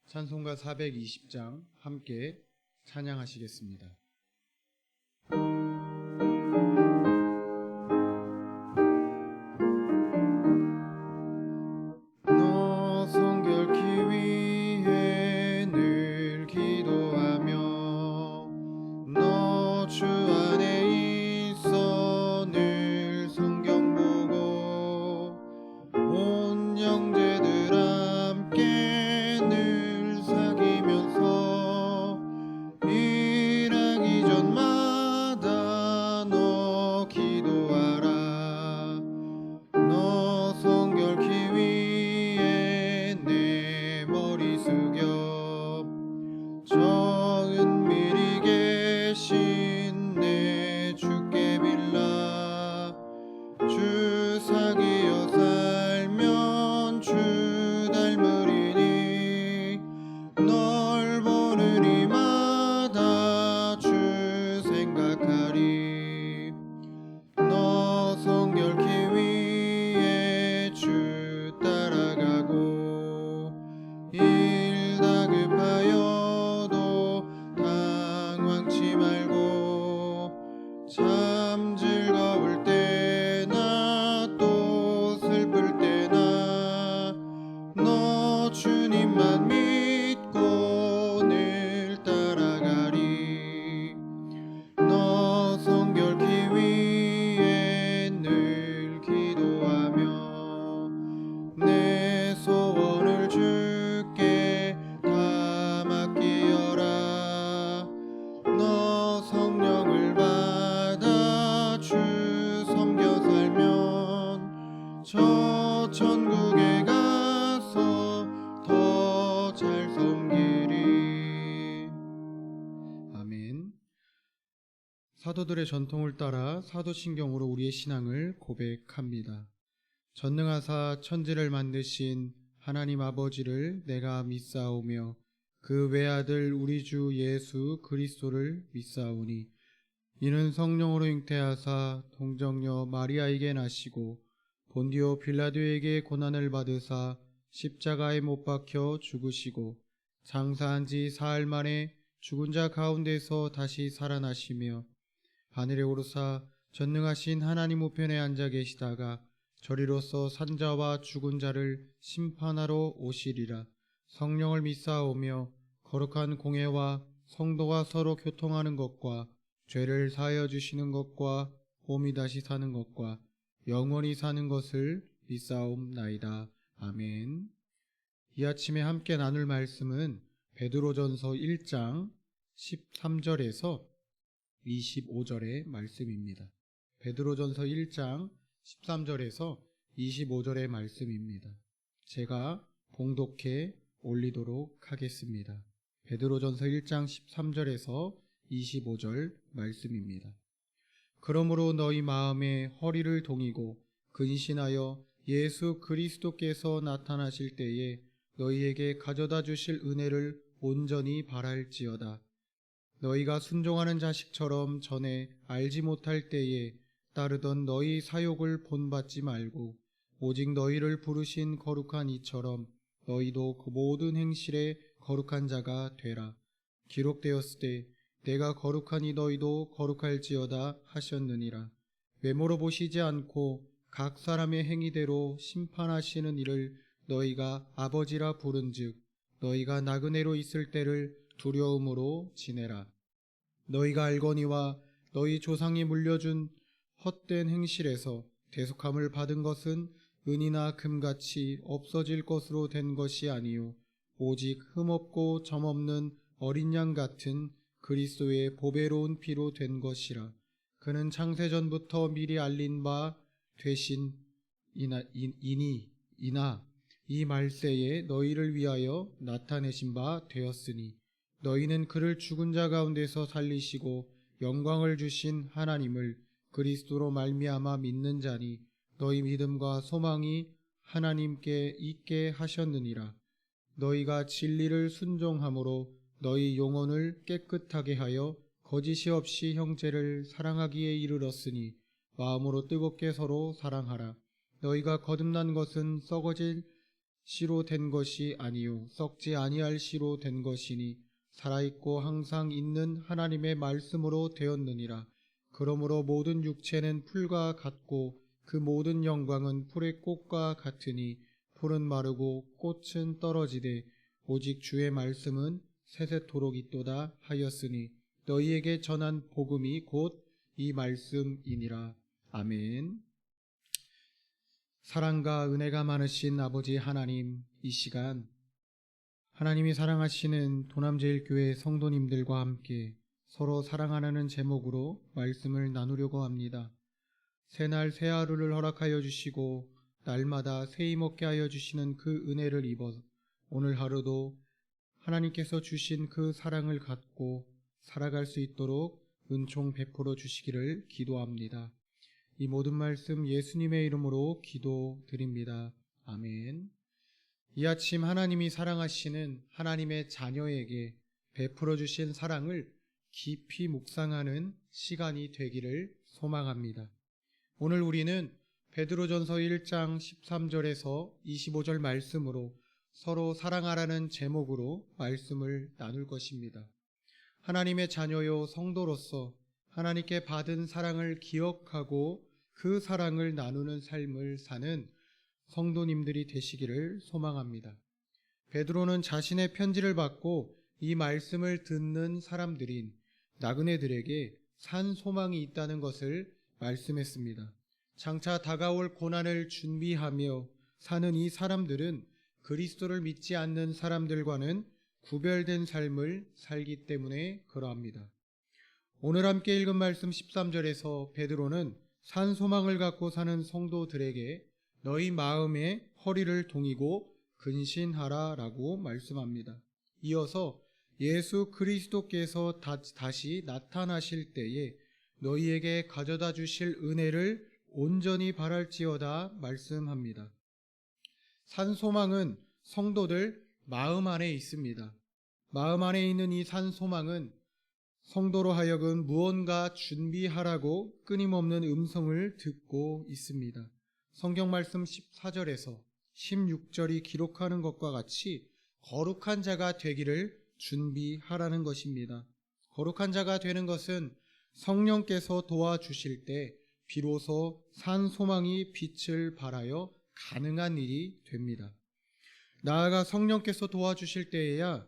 찬송가 420장 함께 찬양하시겠습니다. 너 성결케 위해 늘 기도하며 너 주 안에 있어 늘 성경 보고 온 형제들 함께 늘 사귀면서 일하기 전마다 너 기도하라. 너 성결케 위해 내 머리 숙여 저 은밀히 계신 내 주께 빌라. 주 사귀어 살면 주 닮으리니 널 보는 이마다 주 생각하리. 너 성결케 위해 주 따라가고 일 다급하여도 당황치 말고 참 즐거울 때나 또 슬플 때나 너 주님만 믿고 늘 따라가리. 너 성결케 위해 늘 기도하며 내 소원을 주께 다 맡기어라. 너 성령을 받아 주 섬겨 살면 저 천국에 가서 더 잘 섬기리. 아멘. 사도들의 전통을 따라 사도신경으로 우리의 신앙을 고백합니다. 전능하사 천지를 만드신 하나님 아버지를 내가 믿사오며 그 외아들 우리 주 예수 그리스도를 믿사오니 이는 성령으로 잉태하사 동정녀 마리아에게 나시고 본디오 빌라도에게 고난을 받으사 십자가에 못 박혀 죽으시고 장사한 지 사흘 만에 죽은 자 가운데서 다시 살아나시며 하늘에 오르사 전능하신 하나님 우편에 앉아 계시다가 저리로서 산자와 죽은 자를 심판하러 오시리라. 성령을 믿사오며 거룩한 공회와 성도가 서로 교통하는 것과 죄를 사하여 주시는 것과 몸이 다시 사는 것과 영원히 사는 것을 믿사옵나이다. 아멘. 이 아침에 함께 나눌 말씀은 베드로전서 1장 13절에서 25절의 말씀입니다. 베드로전서 1장 13절에서 25절의 말씀입니다. 제가 봉독해 올리도록 하겠습니다. 베드로전서 1장 13절에서 25절 말씀입니다. 그러므로 너희 마음에 허리를 동이고 근신하여 예수 그리스도께서 나타나실 때에 너희에게 가져다 주실 은혜를 온전히 바랄지어다. 너희가 순종하는 자식처럼 전에 알지 못할 때에 따르던 너희 사욕을 본받지 말고 오직 너희를 부르신 거룩한 이처럼 너희도 그 모든 행실에 거룩한 자가 되라. 기록되었을 때 내가 거룩하니 너희도 거룩할지어다 하셨느니라. 외모로 보시지 않고 각 사람의 행위대로 심판하시는 이를 너희가 아버지라 부른즉 너희가 나그네로 있을 때를 두려움으로 지내라. 너희가 알거니와 너희 조상이 물려준 헛된 행실에서 대속함을 받은 것은 은이나 금같이 없어질 것으로 된 것이 아니요 오직 흠없고 점없는 어린 양 같은 그리스도의 보배로운 피로 된 것이라. 그는 창세전부터 미리 알린 바 되신 이나 이 말세에 너희를 위하여 나타내신 바 되었으니 너희는 그를 죽은 자 가운데서 살리시고 영광을 주신 하나님을 그리스도로 말미암아 믿는 자니 너희 믿음과 소망이 하나님께 있게 하셨느니라. 너희가 진리를 순종함으로 너희 영혼을 깨끗하게 하여 거짓이 없이 형제를 사랑하기에 이르렀으니 마음으로 뜨겁게 서로 사랑하라. 너희가 거듭난 것은 썩어질 씨로 된 것이 아니요 썩지 아니할 씨로 된 것이니 살아있고 항상 있는 하나님의 말씀으로 되었느니라. 그러므로 모든 육체는 풀과 같고 그 모든 영광은 풀의 꽃과 같으니 풀은 마르고 꽃은 떨어지되 오직 주의 말씀은 세세토록 있도다 하였으니 너희에게 전한 복음이 곧 이 말씀이니라. 아멘. 사랑과 은혜가 많으신 아버지 하나님, 이 시간 하나님이 사랑하시는 도남제일교회 성도님들과 함께 서로 사랑하라는 제목으로 말씀을 나누려고 합니다. 새날 새 하루를 허락하여 주시고 날마다 새 힘없게 하여 주시는 그 은혜를 입어 오늘 하루도 하나님께서 주신 그 사랑을 갖고 살아갈 수 있도록 은총 베풀어 주시기를 기도합니다. 이 모든 말씀 예수님의 이름으로 기도드립니다. 아멘. 이 아침 하나님이 사랑하시는 하나님의 자녀에게 베풀어 주신 사랑을 깊이 묵상하는 시간이 되기를 소망합니다. 오늘 우리는 베드로전서 1장 13절에서 25절 말씀으로 서로 사랑하라는 제목으로 말씀을 나눌 것입니다. 하나님의 자녀요 성도로서 하나님께 받은 사랑을 기억하고 그 사랑을 나누는 삶을 사는 성도님들이 되시기를 소망합니다. 베드로는 자신의 편지를 받고 이 말씀을 듣는 사람들인 나그네들에게 산 소망이 있다는 것을 말씀했습니다. 장차 다가올 고난을 준비하며 사는 이 사람들은 그리스도를 믿지 않는 사람들과는 구별된 삶을 살기 때문에 그러합니다. 오늘 함께 읽은 말씀 13절에서 베드로는 산 소망을 갖고 사는 성도들에게 너희 마음에 허리를 동이고 근신하라 라고 말씀합니다. 이어서 예수 그리스도께서 다시 나타나실 때에 너희에게 가져다 주실 은혜를 온전히 바랄지어다 말씀합니다. 산 소망은 성도들 마음 안에 있습니다. 마음 안에 있는 이 산 소망은 성도로 하여금 무언가 준비하라고 끊임없는 음성을 듣고 있습니다. 성경 말씀 14절에서 16절이 기록하는 것과 같이 거룩한 자가 되기를 준비하라는 것입니다. 거룩한 자가 되는 것은 성령께서 도와주실 때 비로소 산 소망이 빛을 발하여 가능한 일이 됩니다. 나아가 성령께서 도와주실 때에야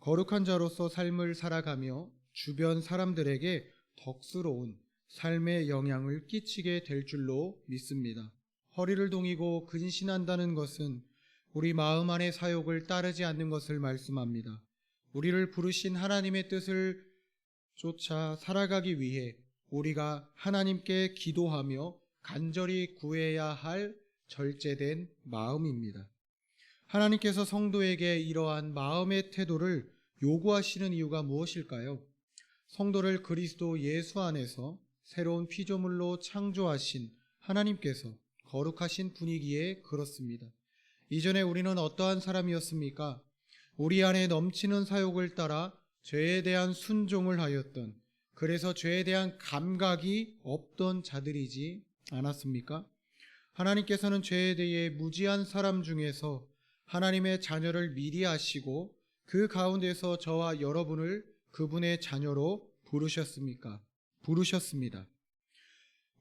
거룩한 자로서 삶을 살아가며 주변 사람들에게 덕스러운 삶의 영향을 끼치게 될 줄로 믿습니다. 허리를 동이고 근신한다는 것은 우리 마음 안의 사욕을 따르지 않는 것을 말씀합니다. 우리를 부르신 하나님의 뜻을 쫓아 살아가기 위해 우리가 하나님께 기도하며 간절히 구해야 할 절제된 마음입니다. 하나님께서 성도에게 이러한 마음의 태도를 요구하시는 이유가 무엇일까요? 성도를 그리스도 예수 안에서 새로운 피조물로 창조하신 하나님께서 거룩하신 분이기에 그렇습니다. 이전에 우리는 어떠한 사람이었습니까? 우리 안에 넘치는 사욕을 따라 죄에 대한 순종을 하였던, 그래서 죄에 대한 감각이 없던 자들이지 않았습니까? 하나님께서는 죄에 대해 무지한 사람 중에서 하나님의 자녀를 미리 아시고 그 가운데서 저와 여러분을 그분의 자녀로 부르셨습니다.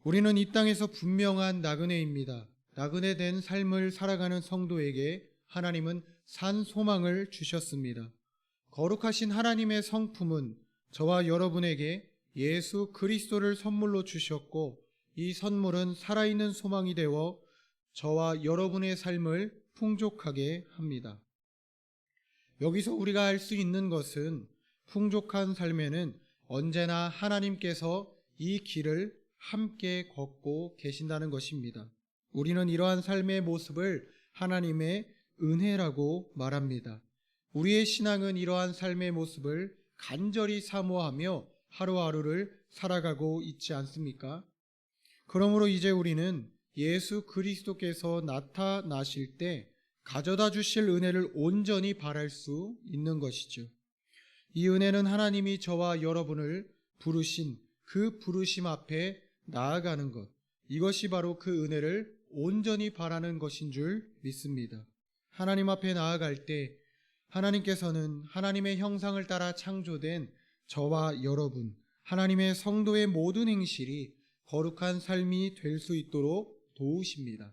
우리는 이 땅에서 분명한 나그네입니다. 나그네된 삶을 살아가는 성도에게 하나님은 산 소망을 주셨습니다. 거룩하신 하나님의 성품은 저와 여러분에게 예수 그리스도를 선물로 주셨고, 이 선물은 살아있는 소망이 되어 저와 여러분의 삶을 풍족하게 합니다. 여기서 우리가 알 수 있는 것은 풍족한 삶에는 언제나 하나님께서 이 길을 함께 걷고 계신다는 것입니다. 우리는 이러한 삶의 모습을 하나님의 은혜라고 말합니다. 우리의 신앙은 이러한 삶의 모습을 간절히 사모하며 하루하루를 살아가고 있지 않습니까? 그러므로 이제 우리는 예수 그리스도께서 나타나실 때 가져다 주실 은혜를 온전히 바랄 수 있는 것이죠. 이 은혜는 하나님이 저와 여러분을 부르신 그 부르심 앞에 나아가는 것, 이것이 바로 그 은혜를 온전히 바라는 것인 줄 믿습니다. 하나님 앞에 나아갈 때 하나님께서는 하나님의 형상을 따라 창조된 저와 여러분, 하나님의 성도의 모든 행실이 거룩한 삶이 될 수 있도록 도우십니다.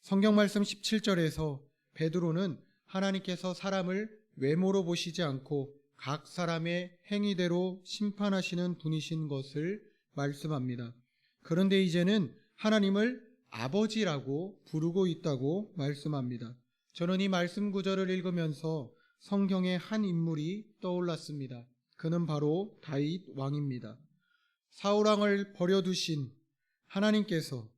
성경 말씀 17절에서 베드로는 하나님께서 사람을 외모로 보시지 않고 각 사람의 행위대로 심판하시는 분이신 것을 말씀합니다. 그런데 이제는 하나님을 아버지라고 부르고 있다고 말씀합니다. 저는 이 말씀 구절을 읽으면서 성경의 한 인물이 떠올랐습니다. 그는 바로 다윗 왕입니다. 사울 왕을 버려두신 하나님께서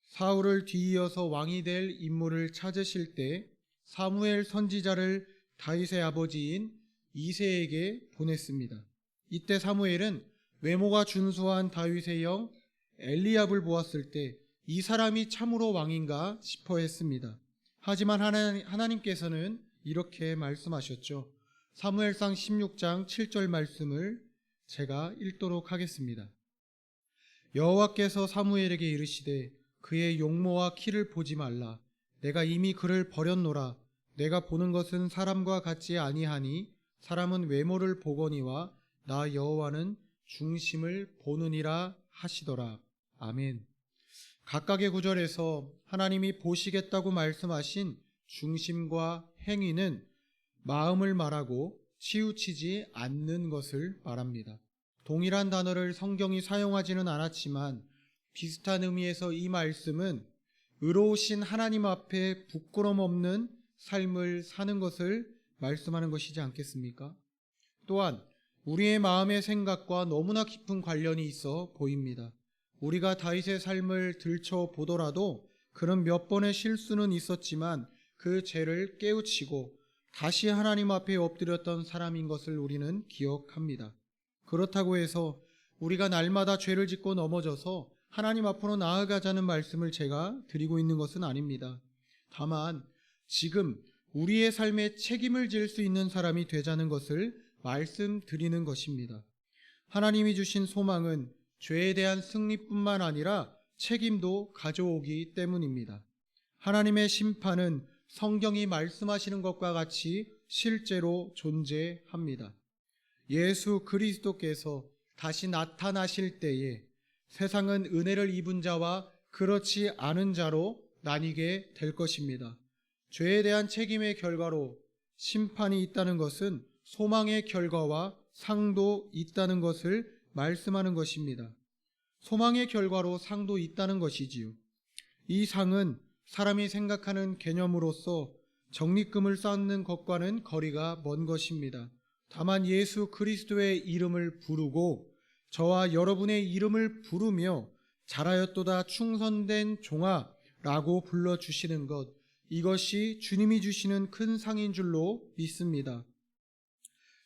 사울을 뒤이어서 왕이 될 인물을 찾으실 때 사무엘 선지자를 다윗의 아버지인 이새에게 보냈습니다. 이때 사무엘은 외모가 준수한 다윗의 형 엘리압을 보았을 때 이 사람이 참으로 왕인가 싶어 했습니다. 하지만 하나님께서는 이렇게 말씀하셨죠. 사무엘상 16장 7절 말씀을 제가 읽도록 하겠습니다. 여호와께서 사무엘에게 이르시되 그의 용모와 키를 보지 말라. 내가 이미 그를 버렸노라. 내가 보는 것은 사람과 같지 아니하니 사람은 외모를 보거니와 나 여호와는 중심을 보느니라 하시더라. 아멘. 각각의 구절에서 하나님이 보시겠다고 말씀하신 중심과 행위는 마음을 말하고 치우치지 않는 것을 말합니다. 동일한 단어를 성경이 사용하지는 않았지만 비슷한 의미에서 이 말씀은 의로우신 하나님 앞에 부끄럼 없는 삶을 사는 것을 말씀하는 것이지 않겠습니까? 또한 우리의 마음의 생각과 너무나 깊은 관련이 있어 보입니다. 우리가 다윗의 삶을 들춰보더라도 그는 몇 번의 실수는 있었지만 그 죄를 깨우치고 다시 하나님 앞에 엎드렸던 사람인 것을 우리는 기억합니다. 그렇다고 해서 우리가 날마다 죄를 짓고 넘어져서 하나님 앞으로 나아가자는 말씀을 제가 드리고 있는 것은 아닙니다. 다만 지금 우리의 삶에 책임을 질 수 있는 사람이 되자는 것을 말씀드리는 것입니다. 하나님이 주신 소망은 죄에 대한 승리뿐만 아니라 책임도 가져오기 때문입니다. 하나님의 심판은 성경이 말씀하시는 것과 같이 실제로 존재합니다. 예수 그리스도께서 다시 나타나실 때에 세상은 은혜를 입은 자와 그렇지 않은 자로 나뉘게 될 것입니다. 죄에 대한 책임의 결과로 심판이 있다는 것은 소망의 결과와 상도 있다는 것을 말씀하는 것입니다. 소망의 결과로 상도 있다는 것이지요. 이 상은 사람이 생각하는 개념으로서 적립금을 쌓는 것과는 거리가 먼 것입니다. 다만 예수 그리스도의 이름을 부르고 저와 여러분의 이름을 부르며 잘하였도다 충성된 종아 라고 불러주시는 것, 이것이 주님이 주시는 큰 상인 줄로 믿습니다.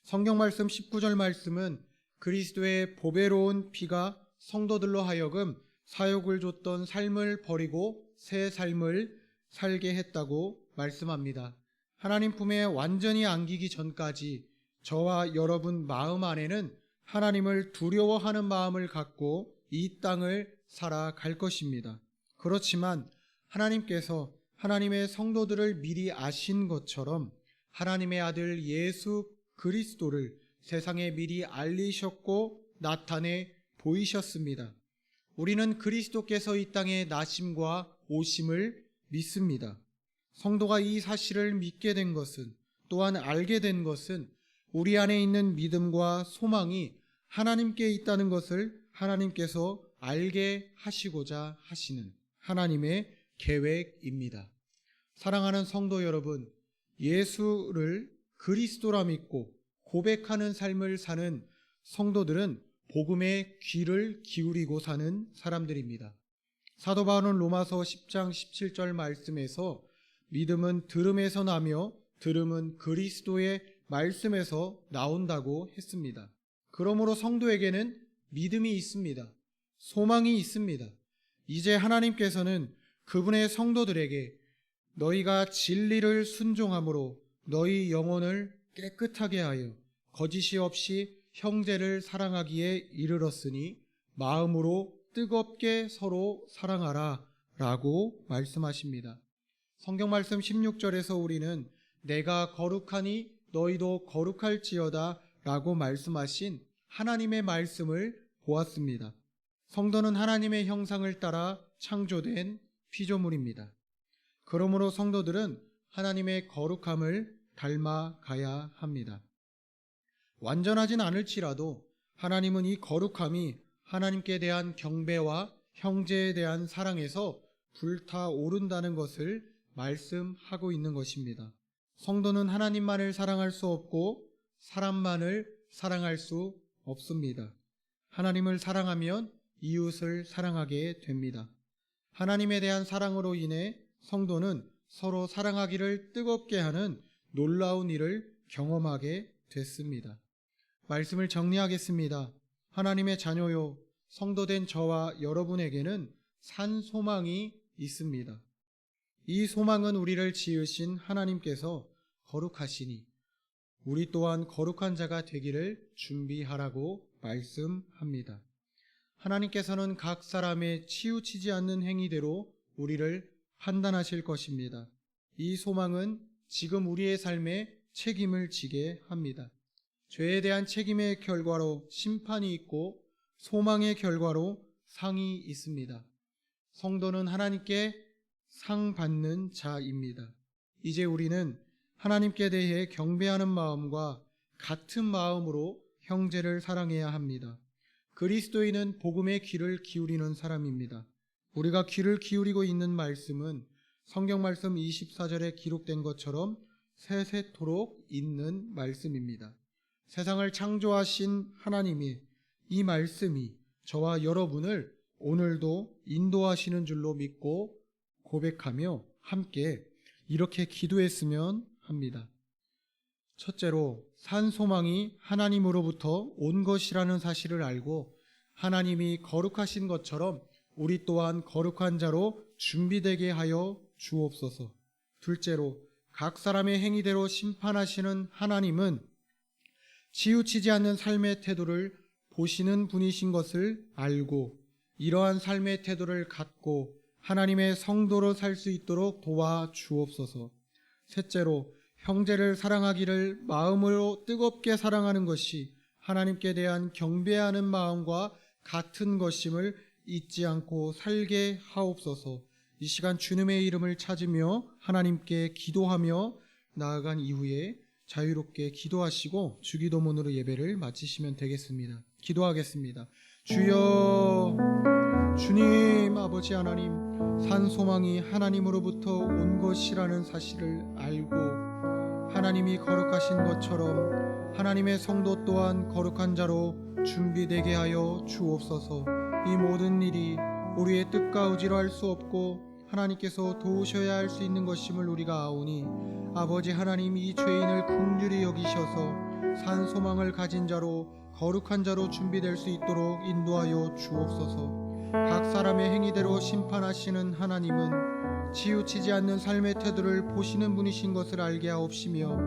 성경 말씀 19절 말씀은 그리스도의 보배로운 피가 성도들로 하여금 사욕을 줬던 삶을 버리고 새 삶을 살게 했다고 말씀합니다. 하나님 품에 완전히 안기기 전까지 저와 여러분 마음 안에는 하나님을 두려워하는 마음을 갖고 이 땅을 살아갈 것입니다. 그렇지만 하나님께서 하나님의 성도들을 미리 아신 것처럼 하나님의 아들 예수 그리스도를 세상에 미리 알리셨고 나타내 보이셨습니다. 우리는 그리스도께서 이 땅에 나심과 오심을 믿습니다. 성도가 이 사실을 믿게 된 것은, 또한 알게 된 것은 우리 안에 있는 믿음과 소망이 하나님께 있다는 것을 하나님께서 알게 하시고자 하시는 하나님의 계획입니다. 사랑하는 성도 여러분, 예수를 그리스도라 믿고 고백하는 삶을 사는 성도들은 복음의 귀를 기울이고 사는 사람들입니다. 사도 바울은 로마서 10장 17절 말씀에서 믿음은 들음에서 나며 들음은 그리스도의 말씀에서 나온다고 했습니다. 그러므로 성도에게는 믿음이 있습니다. 소망이 있습니다. 이제 하나님께서는 그분의 성도들에게 너희가 진리를 순종함으로 너희 영혼을 깨끗하게 하여 거짓이 없이 형제를 사랑하기에 이르렀으니 마음으로 뜨겁게 서로 사랑하라 라고 말씀하십니다. 성경 말씀 16절에서 우리는 내가 거룩하니 너희도 거룩할지어다 라고 말씀하신 하나님의 말씀을 보았습니다. 성도는 하나님의 형상을 따라 창조된 피조물입니다. 그러므로 성도들은 하나님의 거룩함을 닮아가야 합니다. 완전하진 않을지라도 하나님은 이 거룩함이 하나님께 대한 경배와 형제에 대한 사랑에서 불타오른다는 것을 말씀하고 있는 것입니다. 성도는 하나님만을 사랑할 수 없고 사람만을 사랑할 수 없습니다. 하나님을 사랑하면 이웃을 사랑하게 됩니다. 하나님에 대한 사랑으로 인해 성도는 서로 사랑하기를 뜨겁게 하는 놀라운 일을 경험하게 됐습니다. 말씀을 정리하겠습니다. 하나님의 자녀요, 성도된 저와 여러분에게는 산 소망이 있습니다. 이 소망은 우리를 지으신 하나님께서 거룩하시니 우리 또한 거룩한 자가 되기를 준비하라고 말씀합니다. 하나님께서는 각 사람의 치우치지 않는 행위대로 우리를 판단하실 것입니다. 이 소망은 지금 우리의 삶에 책임을 지게 합니다. 죄에 대한 책임의 결과로 심판이 있고 소망의 결과로 상이 있습니다. 성도는 하나님께 상 받는 자입니다. 이제 우리는 하나님께 대해 경배하는 마음과 같은 마음으로 형제를 사랑해야 합니다. 그리스도인은 복음의 귀를 기울이는 사람입니다. 우리가 귀를 기울이고 있는 말씀은 성경 말씀 24절에 기록된 것처럼 세세토록 있는 말씀입니다. 세상을 창조하신 하나님이 이 말씀이 저와 여러분을 오늘도 인도하시는 줄로 믿고 고백하며 함께 이렇게 기도했으면 합니다. 첫째로 산 소망이 하나님으로부터 온 것이라는 사실을 알고 하나님이 거룩하신 것처럼 우리 또한 거룩한 자로 준비되게 하여 주옵소서. 둘째로 각 사람의 행위대로 심판하시는 하나님은 치우치지 않는 삶의 태도를 보시는 분이신 것을 알고 이러한 삶의 태도를 갖고 하나님의 성도로 살 수 있도록 도와 주옵소서. 셋째로 형제를 사랑하기를 마음으로 뜨겁게 사랑하는 것이 하나님께 대한 경배하는 마음과 같은 것임을 잊지 않고 살게 하옵소서. 이 시간 주님의 이름을 찾으며 하나님께 기도하며 나아간 이후에 자유롭게 기도하시고 주기도문으로 예배를 마치시면 되겠습니다. 기도하겠습니다. 주여, 주님 아버지 하나님, 산 소망이 하나님으로부터 온 것이라는 사실을 알고 하나님이 거룩하신 것처럼 하나님의 성도 또한 거룩한 자로 준비되게 하여 주옵소서. 이 모든 일이 우리의 뜻과 의지로 할 수 없고 하나님께서 도우셔야 할 수 있는 것임을 우리가 아오니 아버지 하나님, 이 죄인을 긍휼히 여기셔서 산 소망을 가진 자로 거룩한 자로 준비될 수 있도록 인도하여 주옵소서. 각 사람의 행위대로 심판하시는 하나님은 치우치지 않는 삶의 태도를 보시는 분이신 것을 알게 하옵시며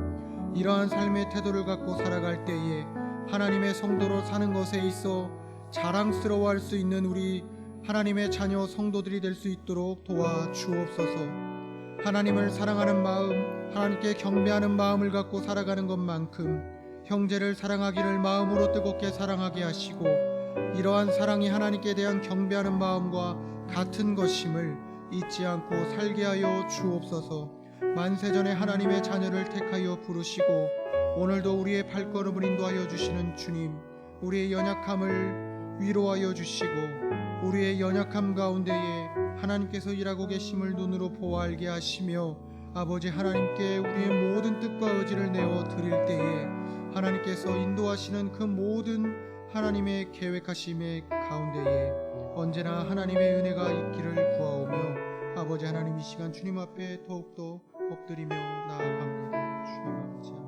이러한 삶의 태도를 갖고 살아갈 때에 하나님의 성도로 사는 것에 있어 자랑스러워할 수 있는 우리 하나님의 자녀 성도들이 될 수 있도록 도와 주옵소서. 하나님을 사랑하는 마음, 하나님께 경배하는 마음을 갖고 살아가는 것만큼 형제를 사랑하기를 마음으로 뜨겁게 사랑하게 하시고 이러한 사랑이 하나님께 대한 경배하는 마음과 같은 것임을 잊지 않고 살게 하여 주옵소서. 만세전에 하나님의 자녀를 택하여 부르시고 오늘도 우리의 발걸음을 인도하여 주시는 주님, 우리의 연약함을 위로하여 주시고 우리의 연약함 가운데에 하나님께서 일하고 계심을 눈으로 보아 알게 하시며 아버지 하나님께 우리의 모든 뜻과 의지를 내어 드릴 때에 하나님께서 인도하시는 그 모든 하나님의 계획하심의 가운데에 언제나 하나님의 은혜가 있기를 구하오며 아버지 하나님, 이 시간 주님 앞에 더욱더 엎드리며 나아갑니다. 주님 아버지.